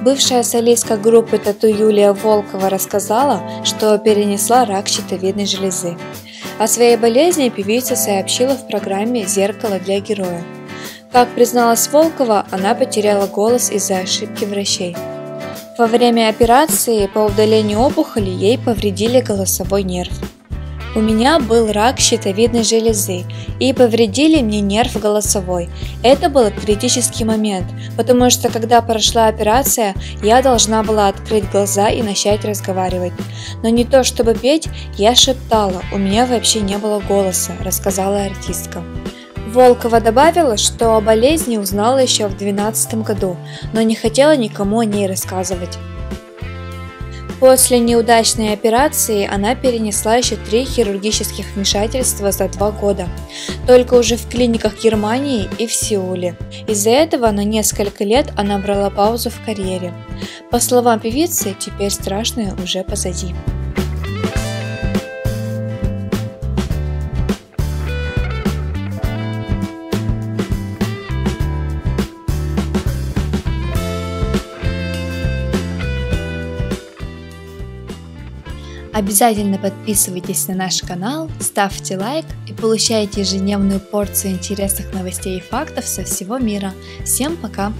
Бывшая солистка группы Тату Юлия Волкова рассказала, что перенесла рак щитовидной железы. О своей болезни певица сообщила в программе «Зеркало для героя». Как призналась Волкова, она потеряла голос из-за ошибки врачей. Во время операции по удалению опухоли ей повредили голосовой нерв. У меня был рак щитовидной железы и повредили мне нерв голосовой. Это был критический момент, потому что когда прошла операция, я должна была открыть глаза и начать разговаривать. Но не то чтобы петь, я шептала, у меня вообще не было голоса, рассказала артистка. Волкова добавила, что о болезни узнала еще в 2012 году, но не хотела никому о ней рассказывать. После неудачной операции она перенесла еще 3 хирургических вмешательства за 2 года, только уже в клиниках Германии и в Сеуле. Из-за этого на несколько лет она брала паузу в карьере. По словам певицы, теперь страшное уже позади. Обязательно подписывайтесь на наш канал, ставьте лайк и получайте ежедневную порцию интересных новостей и фактов со всего мира. Всем пока!